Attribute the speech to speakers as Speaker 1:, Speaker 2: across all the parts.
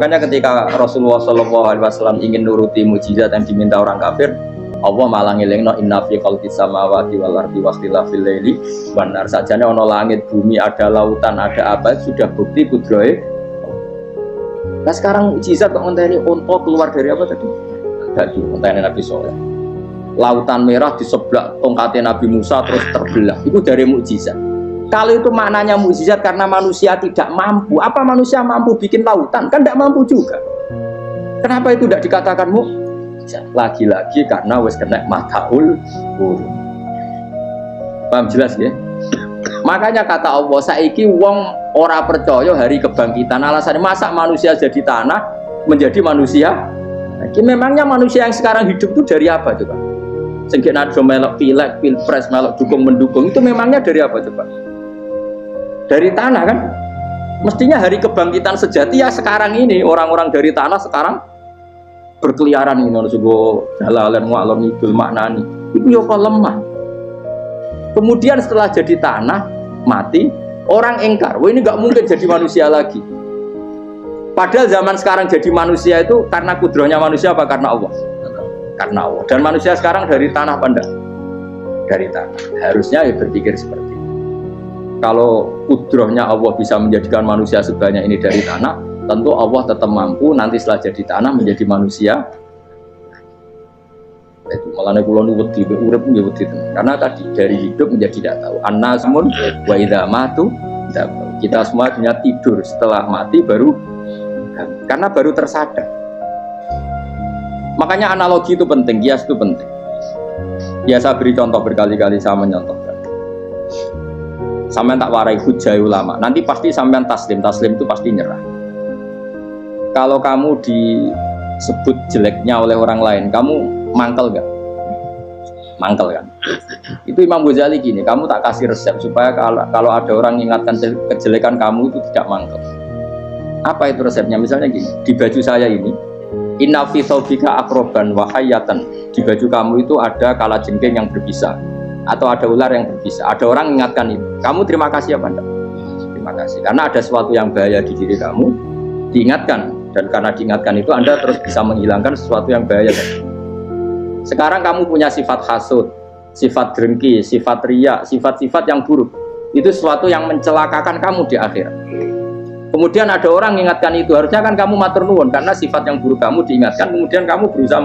Speaker 1: Makanya ketika Rasulullah SAW ingin nuruti mukjizat yang diminta orang kafir, Allah malah ngelingno inna fi khalqis samawati wal ardi wakhtilafil laili wan nar. Sajane ana langit, bumi, ada lautan, ada apa, sudah bukti kudrohe. Nah sekarang mukjizat kok ngenteni unta keluar dari apa tadi? Tadi ngenteni Nabi Soleh. Lautan merah di sebelah tongkatnya Nabi Musa terus terbelah. Itu dari mukjizat. Kalau itu maknanya mukjizat karena manusia tidak mampu. Apa manusia mampu bikin lautan? Kan tidak mampu juga. Kenapa itu tidak dikatakan mukjizat? Lagi-lagi karena wis kena mataul burung. Paham jelas ya? Makanya kata Allah, saiki wong ora percaya hari kebangkitan. Alasannya masa manusia jadi tanah menjadi manusia? Nah, memangnya manusia yang sekarang hidup itu dari apa coba? Sengkit nado melok pilek, pilpres, melok dukung mendukung itu memangnya dari apa coba? Dari tanah kan? Mestinya hari kebangkitan sejati ya sekarang ini orang-orang dari tanah sekarang berkeliaran ini harus go jalalan mu'allam idul maknani itu ya kok lemah. Kemudian setelah jadi tanah mati orang engkar, wah ini nggak mungkin jadi manusia lagi. Padahal zaman sekarang jadi manusia itu karena kudrohnya manusia apa karena Allah? Karena Allah. Dan manusia sekarang dari tanah pandang, dari tanah. Harusnya ya berpikir seperti itu. Kalau kudrohnya Allah bisa menjadikan manusia sebanyak ini dari tanah, tentu Allah tetap mampu nanti setelah jadi tanah menjadi manusia. Itu malah kula nu wedi urip nggih wedi tenan. Karena tadi dari hidup menjadi tidak tahu. An-nasmun wa idza matu tidak tahu. Kita semua punya tidur setelah mati baru karena baru tersadar. Makanya analogi itu penting, kias itu penting. Ya saya beri contoh berkali-kali, saya menyontohkan. Sampean tak warai hujah ulama, nanti pasti sampean taslim itu pasti nyerah. Kalau kamu disebut jeleknya oleh orang lain, kamu mangkel gak? Mangkel kan? Itu Imam Ghazali gini, kamu tak kasih resep supaya kalau ada orang ingatkan kejelekan kamu itu tidak mangkel. Apa itu resepnya? Misalnya gini, di baju saya ini inna fi thawbika akroban wa hayatan. Di baju kamu itu ada kalajengking yang berbisa atau ada ular yang berbisa. Ada orang ingatkan itu. Kamu terima kasih apa enggak? Terima kasih. Karena ada sesuatu yang bahaya di diri kamu, diingatkan. Dan karena diingatkan itu Anda terus bisa menghilangkan sesuatu yang bahaya. Sekarang kamu punya sifat hasud, sifat dengki, sifat riya, sifat-sifat yang buruk. Itu sesuatu yang mencelakakan kamu di akhirat. Kemudian ada orang mengingatkan itu, harusnya kan kamu matur nuwun karena sifat yang buruk kamu diingatkan, kemudian kamu berusaha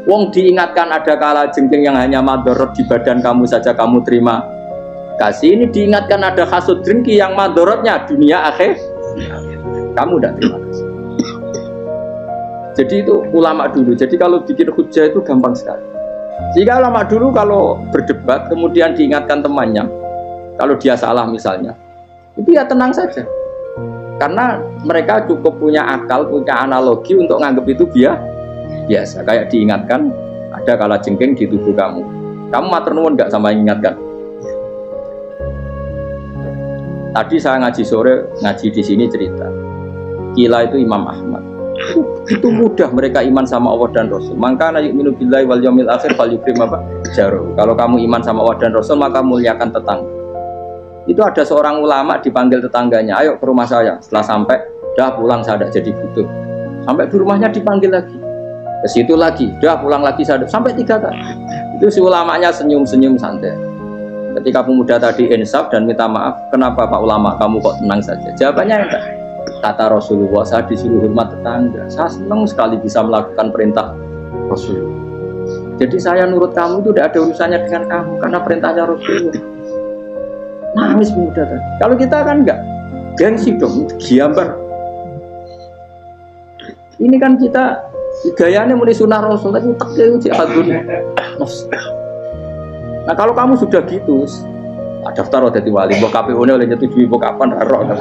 Speaker 1: wong diingatkan ada kalajengking yang hanya madorot di badan kamu saja kamu terima kasih. Ini diingatkan ada hasud dengki yang madorotnya dunia akhir, kamu tidak terima kasih. Jadi itu ulama dulu. Jadi kalau bikin hujah itu gampang sekali. Jika ulama dulu kalau berdebat kemudian diingatkan temannya, kalau dia salah misalnya, itu ya tenang saja. Karena mereka cukup punya akal, punya analogi untuk nganggap itu biasa. Kayak diingatkan ada kalajengking di tubuh kamu. Kamu matur nuwun nggak sama ingatkan? Tadi saya ngaji sore, ngaji di sini cerita. Kila itu Imam Ahmad. Itu mudah mereka iman sama Allah dan Rasul. Maka yu'minu billahi wal yaumil akhir falyukrim apa? Jaruh. Kalau kamu iman sama Allah dan Rasul maka muliakan tetangga. Itu ada seorang ulama dipanggil tetangganya, ayo ke rumah saya. Setelah sampai, dah pulang saya tidak jadi butuh. Sampai di rumahnya dipanggil lagi, ke situ lagi, dah pulang lagi saya sampai 3 kali. Itu si ulamanya senyum-senyum santai. Ketika pemuda tadi insaf dan minta maaf, kenapa Pak Ulama kamu kok tenang saja? Jawabannya enggak. Kata Rasulullah, saya disuruh hormat tetangga. Saya senang sekali bisa melakukan perintah Rasulullah. Jadi saya nurut kamu itu tidak ada urusannya dengan kamu karena perintahnya Rasulullah. Nangis pemuda tadi. Kalau kita kan enggak, gengsi dong, giambar. Ini kan kita gayanya mulai sunnah Rasul, tapi utaknya uji hadun. Nah kalau kamu sudah gitu, daftar jadi wali, buat KPU-nya oleh nyetujui, buat kapan, roh.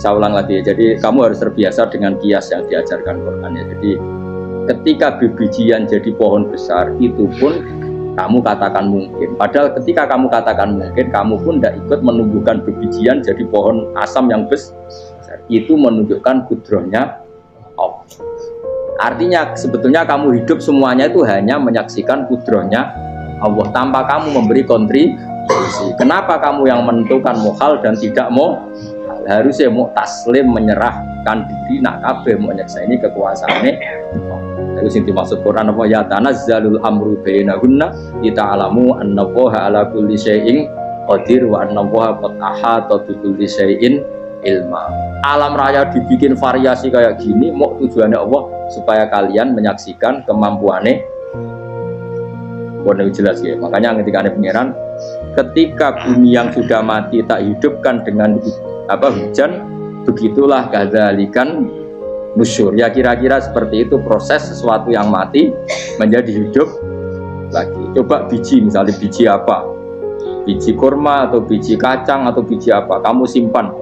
Speaker 1: Saya ulang lagi, jadi kamu harus terbiasa dengan kias yang diajarkan Quran ya. Jadi ketika bibijian jadi pohon besar, itu pun kamu katakan mungkin. Padahal ketika kamu katakan mungkin, kamu pun tidak ikut menumbuhkan bibijian jadi pohon asam yang besar. Itu menunjukkan kudrohnya Allah. Artinya sebetulnya kamu hidup semuanya itu hanya menyaksikan kudrohnya Allah tanpa kamu memberi kontribusi. Kenapa kamu yang menentukan mau hal dan tidak mau hal? harusnya mau taslim menyerahkan diri nak kabeh mau nyekseni kekuasaane. Itu sing dimaksud Quran apa ya tanazzalul amru bainahunna lita'lamu annallaha ala kulli syai'in qadir wa annallaha qad ahata bi kulli syai'in ilma. Alam raya dibikin variasi kayak gini mau tujuannya Allah supaya kalian menyaksikan kemampuannya. Boleh jelas ya. Makanya ketika ada pangeran, ketika bumi yang sudah mati tak hidupkan dengan hujan, begitulah kadzalikan nusyur. Ya kira-kira seperti itu proses sesuatu yang mati menjadi hidup lagi. Coba biji, misalnya biji apa? Biji kurma atau biji kacang atau biji apa? Kamu simpan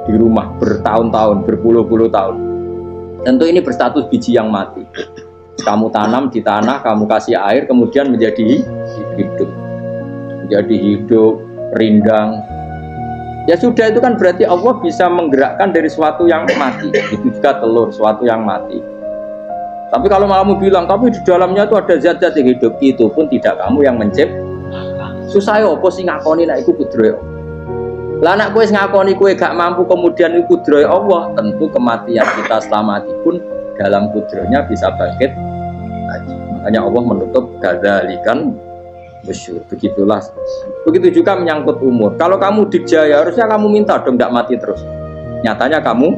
Speaker 1: di rumah bertahun-tahun, berpuluh-puluh tahun. Tentu ini berstatus biji yang mati. Kamu tanam di tanah, kamu kasih air, kemudian menjadi hidup. Menjadi hidup, rindang. Ya sudah, itu kan berarti Allah bisa menggerakkan dari sesuatu yang mati. Itu juga telur, sesuatu yang mati. Tapi kalau kamu bilang, tapi di dalamnya itu ada zat-zat yang hidup, itu pun tidak kamu yang menciptakan. Susah ya, apa sih ngakoni nak iku kudroy. Lah anak kowe ngakoni kowe gak mampu kemudian iku kudroy Allah, tentu kematian kita setelah mati pun dalam kudrohnya bisa bangkit lagi. Makanya Allah menutup kadzalikan nusyur. Begitulah. Begitu juga menyangkut umur. Kalau kamu dijaya harusnya kamu minta dong tidak mati terus. Nyatanya kamu